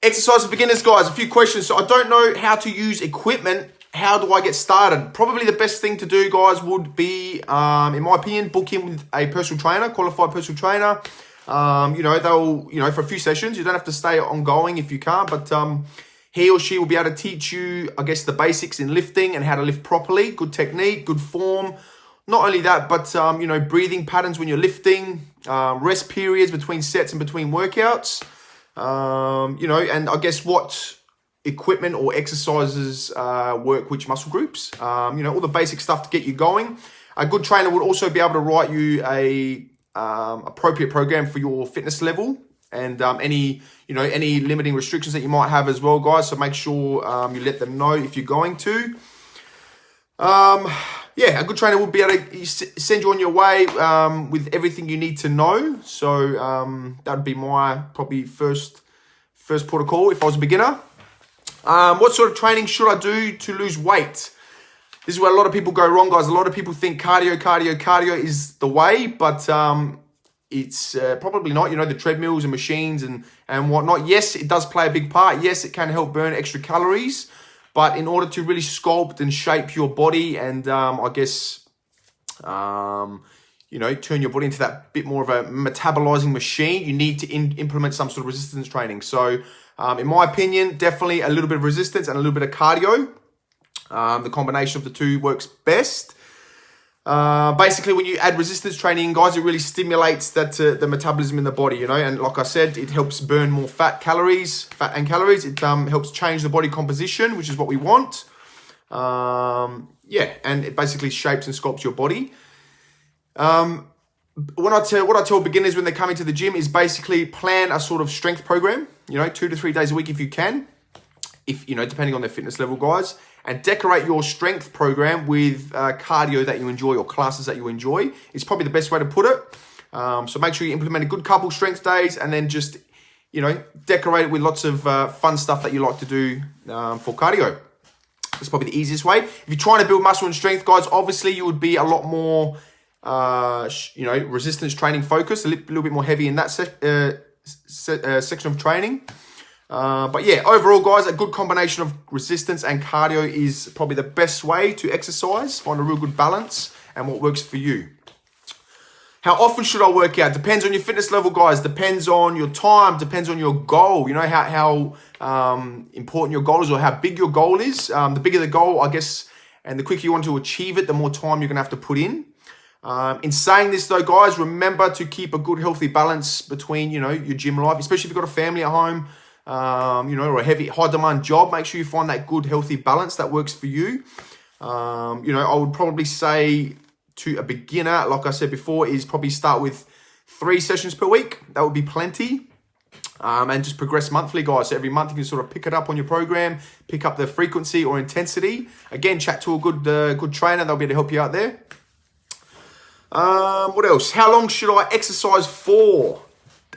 Exercise for beginners, guys. A few questions. So I don't know how to use equipment. How do I get started? Probably the best thing to do, guys, would be, in my opinion, book in with a personal trainer, qualified personal trainer. They'll, for a few sessions. You don't have to stay ongoing if you can't, but he or she will be able to teach you, I guess, the basics in lifting and how to lift properly. Good technique, good form. Not only that, but, breathing patterns when you're lifting, rest periods between sets and between workouts. And I guess what equipment or exercises work which muscle groups. All the basic stuff to get you going. A good trainer would also be able to write you a appropriate program for your fitness level and any limiting restrictions that you might have as well, guys. So make sure you let them know if you're going to. A good trainer will be able to send you on your way with everything you need to know. So that would be my probably first port of call if I was a beginner. What sort of training should I do to lose weight? This is where a lot of people go wrong, guys. A lot of people think cardio is the way, but it's probably not. The treadmills and machines and whatnot. Yes, it does play a big part. Yes, it can help burn extra calories. But in order to really sculpt and shape your body and turn your body into that bit more of a metabolizing machine, you need to implement some sort of resistance training. So in my opinion, definitely a little bit of resistance and a little bit of cardio. The combination of the two works best. Basically, when you add resistance training, guys, it really stimulates the metabolism in the body, and like I said, it helps burn more fat and calories. It helps change the body composition, which is what we want. And it basically shapes and sculpts your body. What I tell beginners when they come into the gym is basically plan a sort of strength program, 2 to 3 days a week if you can, depending on their fitness level, guys. And decorate your strength program with cardio that you enjoy or classes that you enjoy. It's probably the best way to put it. So make sure you implement a good couple strength days and then just, decorate it with lots of fun stuff that you like to do for cardio. That's probably the easiest way. If you're trying to build muscle and strength, guys, obviously you would be a lot more, resistance training focused, a little bit more heavy in that section of training. Overall, guys, a good combination of resistance and cardio is probably the best way to exercise. Find a real good balance and what works for you. How often should I work out? Depends on your fitness level, guys. Depends on your time. Depends on your goal. How important your goal is or how big your goal is. The bigger the goal, I guess, and the quicker you want to achieve it, the more time you're going to have to put in. In saying this, though, guys, remember to keep a good, healthy balance between, your gym life, especially if you've got a family at home. Or a heavy, high-demand job. Make sure you find that good, healthy balance that works for you. I would probably say to a beginner, like I said before, is probably start with 3 sessions per week. That would be plenty. And just progress monthly, guys. So every month you can sort of pick it up on your program, pick up the frequency or intensity. Again, chat to a good trainer. They'll be able to help you out there. What else? How long should I exercise for?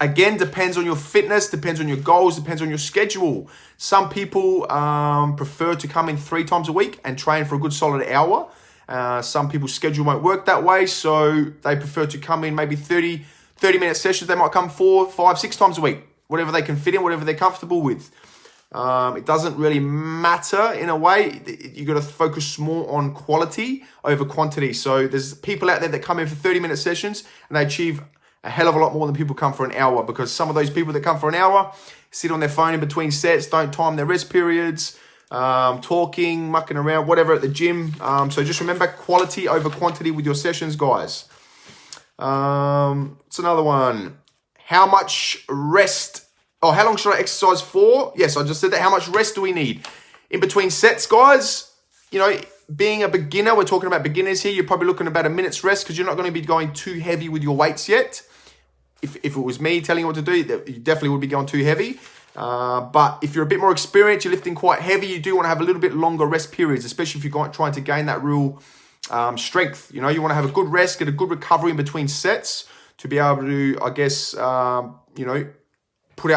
Again, depends on your fitness, depends on your goals, depends on your schedule. Some people prefer to come in 3 times a week and train for a good solid hour. Some people's schedule won't work that way, so they prefer to come in maybe 30-minute sessions. They might come 4, 5, 6 times a week, whatever they can fit in, whatever they're comfortable with. It doesn't really matter in a way. You got to focus more on quality over quantity. So there's people out there that come in for 30-minute sessions and they achieve a hell of a lot more than people come for an hour, because some of those people that come for an hour sit on their phone in between sets, don't time their rest periods, talking, mucking around, whatever at the gym. So just remember quality over quantity with your sessions, guys. It's another one. How much rest? How long should I exercise for? Yes, I just said that. How much rest do we need? In between sets, guys, being a beginner, we're talking about beginners here, you're probably looking at about a minute's rest because you're not going to be going too heavy with your weights yet. If it was me telling you what to do, you definitely would be going too heavy. But if you're a bit more experienced, you're lifting quite heavy, you do want to have a little bit longer rest periods, especially if you're trying to gain that real strength. You want to have a good rest, get a good recovery in between sets to be able to, I guess, put out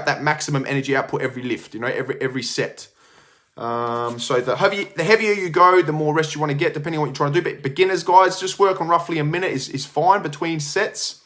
that maximum energy output every lift, every set. So the heavier you go, the more rest you want to get, depending on what you're trying to do. But beginners, guys, just work on roughly a minute is fine between sets.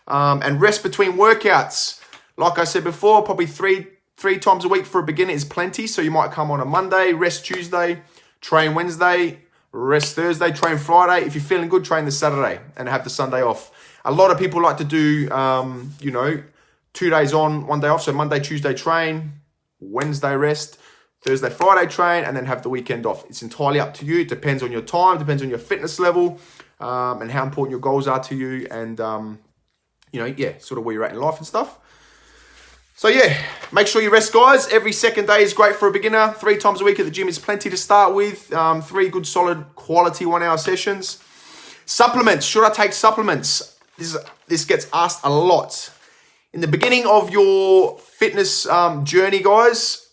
And rest between workouts. Like I said before, probably 3 3 times a week for a beginner is plenty. So you might come on a Monday, rest Tuesday, train Wednesday, rest Thursday, train Friday. If you're feeling good, train the Saturday and have the Sunday off. A lot of people like to do, 2 days on, 1 day off. So Monday, Tuesday train, Wednesday rest, Thursday, Friday train, and then have the weekend off. It's entirely up to you. It depends on your time, depends on your fitness level, and how important your goals are to you, and sort of where you're at in life and stuff. So yeah, make sure you rest, guys. Every second day is great for a beginner. 3 times a week at the gym is plenty to start with. 3 good, solid, quality 1-hour sessions. Supplements. Should I take supplements? This gets asked a lot. In the beginning of your fitness journey, guys,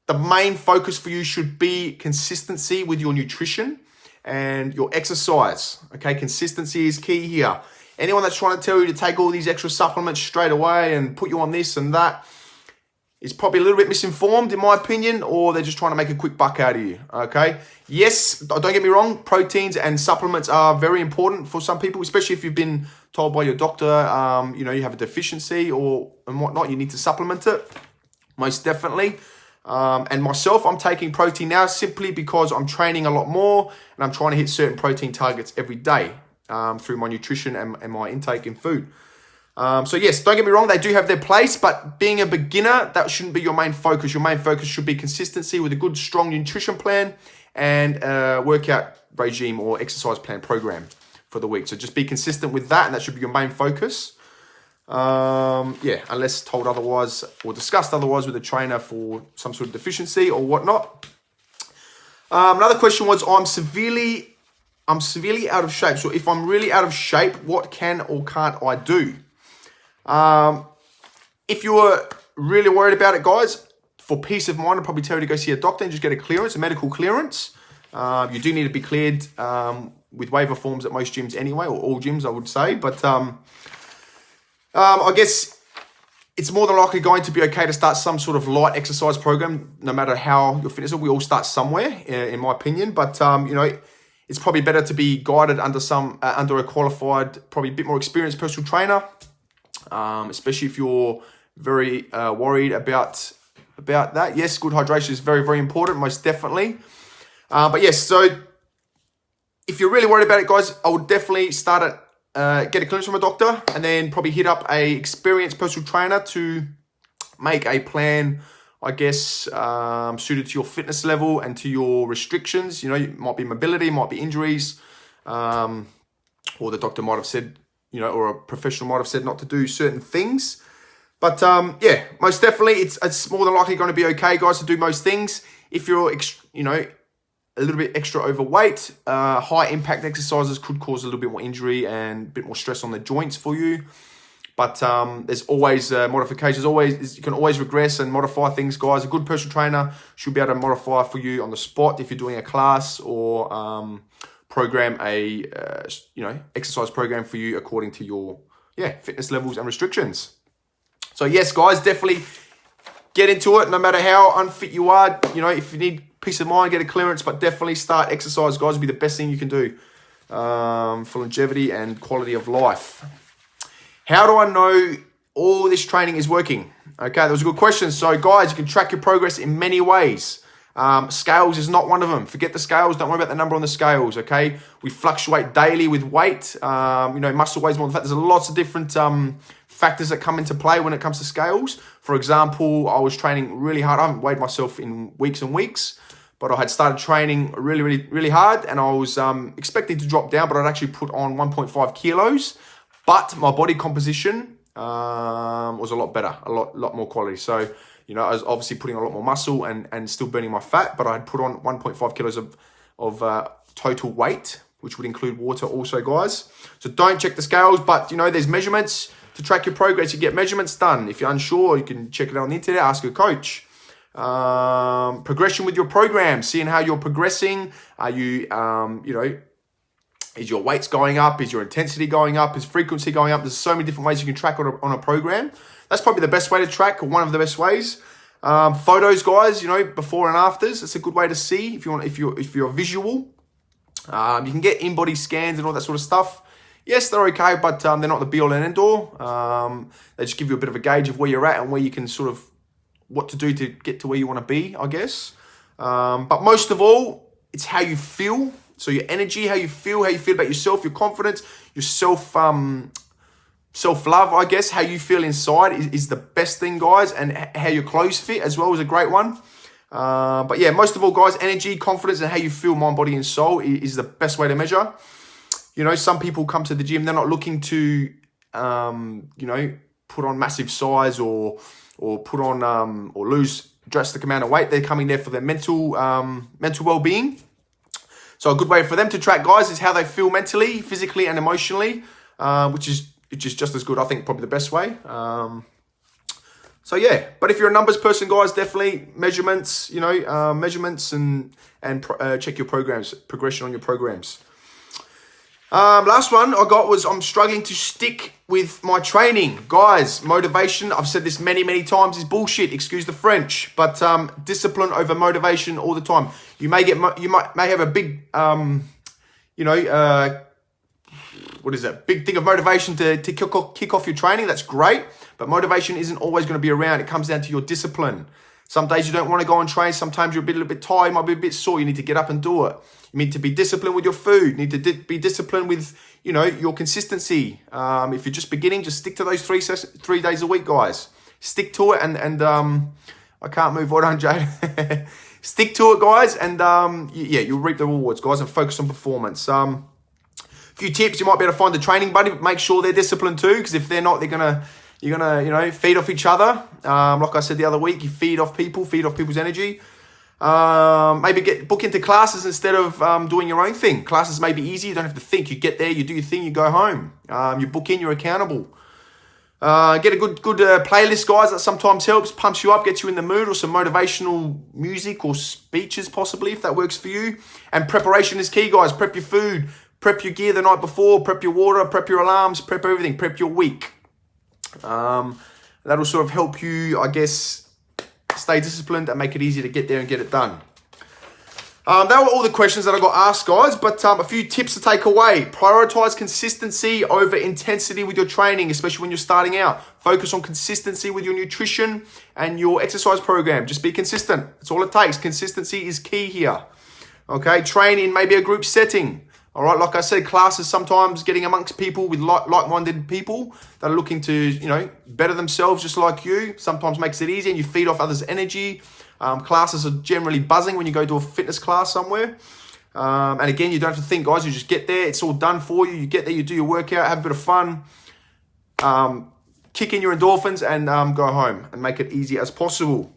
the main focus for you should be consistency with your nutrition and your exercise. Okay, consistency is key here. Anyone that's trying to tell you to take all these extra supplements straight away and put you on this and that is probably a little bit misinformed, in my opinion, or they're just trying to make a quick buck out of you, okay? Yes, don't get me wrong, proteins and supplements are very important for some people, especially if you've been told by your doctor, you have a deficiency and whatnot, you need to supplement it, most definitely. And myself, I'm taking protein now simply because I'm training a lot more and I'm trying to hit certain protein targets every day through my nutrition and my intake in food. So yes, don't get me wrong, they do have their place, but being a beginner, that shouldn't be your main focus. Your main focus should be consistency with a good, strong nutrition plan and workout regime or exercise plan program for the week. So just be consistent with that, and that should be your main focus. Unless told otherwise or discussed otherwise with a trainer for some sort of deficiency or whatnot. Another question was, I'm severely out of shape. So if I'm really out of shape, what can or can't I do? If you're really worried about it, guys, for peace of mind, I'd probably tell you to go see a doctor and just get a clearance, a medical clearance. You do need to be cleared with waiver forms at most gyms anyway, or all gyms, I would say. But I guess it's more than likely going to be okay to start some sort of light exercise program, no matter how your fitness is. We all start somewhere, in my opinion. But, it's probably better to be guided under a qualified, probably a bit more experienced personal trainer, especially if you're very worried about that. Yes, good hydration is very, very important, most definitely. But yes, so if you're really worried about it, guys, I would definitely start at get a clearance from a doctor and then probably hit up a experienced personal trainer to make a plan, I guess, suited to your fitness level and to your restrictions. It might be mobility, might be injuries, or the doctor might have said, or a professional might have said not to do certain things. But most definitely, it's more than likely going to be okay, guys, to do most things. If you're, a little bit extra overweight, high impact exercises could cause a little bit more injury and a bit more stress on the joints for you. But there's always modifications. You can always regress and modify things, guys. A good personal trainer should be able to modify for you on the spot if you're doing a class, or program a exercise program for you according to your fitness levels and restrictions. So yes, guys, definitely get into it. No matter how unfit you are, if you need peace of mind, get a clearance, but definitely start exercise, guys. Will be the best thing you can do for longevity and quality of life. How do I know all this training is working? Okay, that was a good question. So guys, you can track your progress in many ways. Scales is not one of them. Forget the scales. Don't worry about the number on the scales, okay? We fluctuate daily with weight. Muscle weighs more than fat. There's lots of different factors that come into play when it comes to scales. For example, I was training really hard. I haven't weighed myself in weeks and weeks, but I had started training really, really, really hard, and I was expecting to drop down, but I'd actually put on 1.5 kilos. But my body composition was a lot better, a lot more quality. So, I was obviously putting on a lot more muscle and still burning my fat, but I had put on 1.5 kilos of total weight, which would include water also, guys. So don't check the scales, but, there's measurements to track your progress. You get measurements done. If you're unsure, you can check it out on the internet, ask your coach. Progression with your program, seeing how you're progressing. Are you, is your weights going up? Is your intensity going up? Is frequency going up? There's so many different ways you can track on a program. That's probably the best way to track, or one of the best ways. Photos, guys, before and afters. It's a good way to see if you're visual. You can get in-body scans and all that sort of stuff. Yes, they're okay, but they're not the be-all and end-all. They just give you a bit of a gauge of where you're at and where you can sort of what to do to get to where you want to be, I guess. But most of all, it's how you feel. So your energy, how you feel about yourself, your confidence, your self-love, I guess, how you feel inside is the best thing, guys. And how your clothes fit as well is a great one. But yeah, most of all, guys, energy, confidence, and how you feel, mind, body, and soul is the best way to measure. You know, some people come to the gym, they're not looking to, you know, put on massive size or put on or lose drastic amount of weight. They're coming there for their mental well-being. So a good way for them to track, guys, is how they feel mentally, physically, and emotionally, which is just as good. I think probably the best way. So yeah, but if you're a numbers person, guys, definitely measurements. You know, measurements and check your progression on your programs. Last one I got was I'm struggling to stick with my training. Guys, motivation, I've said this many times, is bullshit, excuse the French, but discipline over motivation all the time. You may have a big, you know, what is it? Big thing of motivation to kick off your training. That's great, but motivation isn't always going to be around. It comes down to your discipline. Some days you don't want to go and train. Sometimes you're a little bit tired, you might be a bit sore. You need to get up and do it. You need to be disciplined with your food. You need to be disciplined with, you know, your consistency. If you're just beginning, just stick to those 3 days a week, guys. Stick to it, and I can't move. Well done, Jade. Stick to it, guys, and yeah, you'll reap the rewards, guys, and focus on performance. A few tips: you might be able to find a training buddy, but make sure they're disciplined too, because if they're not, you're gonna, you know, feed off each other. Like I said the other week, you feed off people's energy. Maybe book into classes instead of doing your own thing. Classes may be easy. You don't have to think. You get there, you do your thing, you go home. You book in, you're accountable. Get a good playlist, guys. That sometimes helps, pumps you up, gets you in the mood, or some motivational music or speeches possibly, if that works for you. And preparation is key, guys. Prep your food, prep your gear the night before, prep your water, prep your alarms, prep everything, prep your week. That'll sort of help you, I guess, stay disciplined and make it easier to get there and get it done. That were all the questions that I got asked, guys, but a few tips to take away. Prioritize consistency over intensity with your training, especially when you're starting out. Focus on consistency with your nutrition and your exercise program. Just be consistent. That's all it takes. Consistency is key here. Okay, train in maybe a group setting. All right, like I said, classes, sometimes getting amongst people with like-minded people that are looking to, you know, better themselves just like you, sometimes makes it easy, and you feed off others' energy. Classes are generally buzzing when you go to a fitness class somewhere. And again, you don't have to think, guys. You just get there. It's all done for you. You get there, you do your workout, have a bit of fun, kick in your endorphins, and go home and make it easy as possible.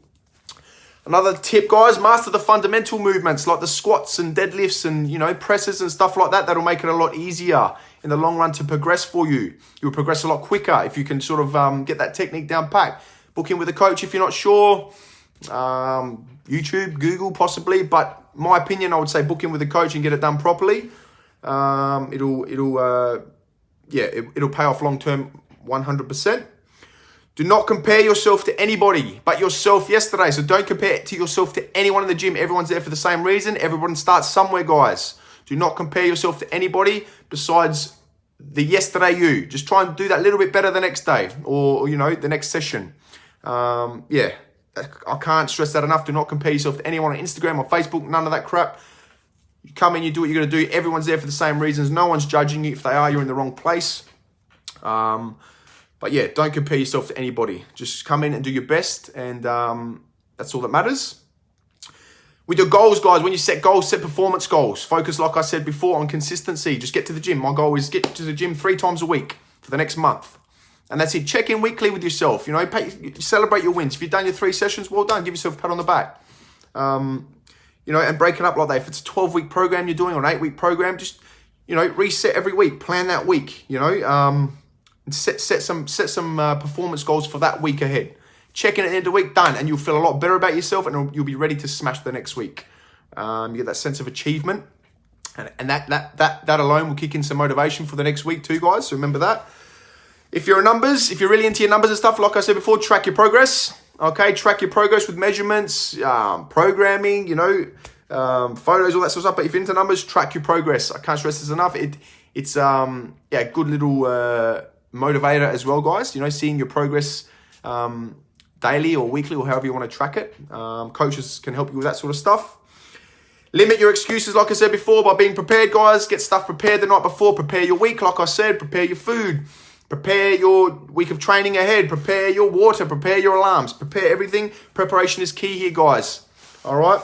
Another tip, guys, master the fundamental movements like the squats and deadlifts and, you know, presses and stuff like that. That'll make it a lot easier in the long run to progress for you. You'll progress a lot quicker if you can sort of get that technique down pat. Book in with a coach if you're not sure. YouTube, Google possibly, but my opinion, I would say book in with a coach and get it done properly. It'll pay off long term 100%. Do not compare yourself to anybody but yourself yesterday. So don't compare it to yourself to anyone in the gym. Everyone's there for the same reason. Everyone starts somewhere, guys. Do not compare yourself to anybody besides the yesterday you. Just try and do that a little bit better the next day or you know, the next session. Yeah, I can't stress that enough. Do not compare yourself to anyone on Instagram or Facebook. None of that crap. You come in, you do what you're going to do. Everyone's there for the same reasons. No one's judging you. If they are, you're in the wrong place. But yeah, don't compare yourself to anybody. Just come in and do your best, and that's all that matters. With your goals, guys, when you set goals, set performance goals. Focus, like I said before, on consistency. Just get to the gym. My goal is get to the gym 3 times a week for the next month. And that's it. Check in weekly with yourself. You know, celebrate your wins. If you've done your 3 sessions, well done. Give yourself a pat on the back. You know, and break it up like that. If it's a 12-week program you're doing or an 8-week program, just, you know, reset every week. Plan that week, you know. And set some performance goals for that week ahead. Check in at the end of the week, done, and you'll feel a lot better about yourself, and you'll be ready to smash the next week. You get that sense of achievement, and that alone will kick in some motivation for the next week too, guys. So remember that. If you're really into your numbers and stuff, like I said before, track your progress. Okay, track your progress with measurements, programming, you know, photos, all that sort of stuff. But if you're into numbers, track your progress. I can't stress this enough. It's a good little motivator as well, guys. You know, seeing your progress day daily or weekly or however you want to track it. Coaches can help you with that sort of stuff. Limit your excuses, like I said before, by being prepared, guys. Get stuff prepared the night before. Prepare your week, like I said. Prepare your food. Prepare your week of training ahead. Prepare your water. Prepare your alarms. Prepare everything. Preparation is key here, guys. All right?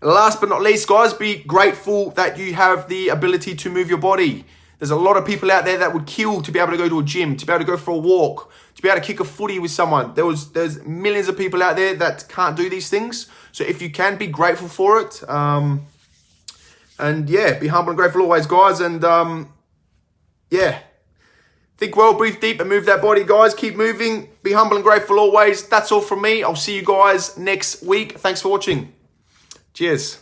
Last but not least, guys, be grateful that you have the ability to move your body. There's a lot of people out there that would kill to be able to go to a gym, to be able to go for a walk, to be able to kick a footy with someone. There's millions of people out there that can't do these things. So if you can, be grateful for it. And yeah, be humble and grateful always, guys. And yeah, think well, breathe deep, and move that body, guys. Keep moving. Be humble and grateful always. That's all from me. I'll see you guys next week. Thanks for watching. Cheers.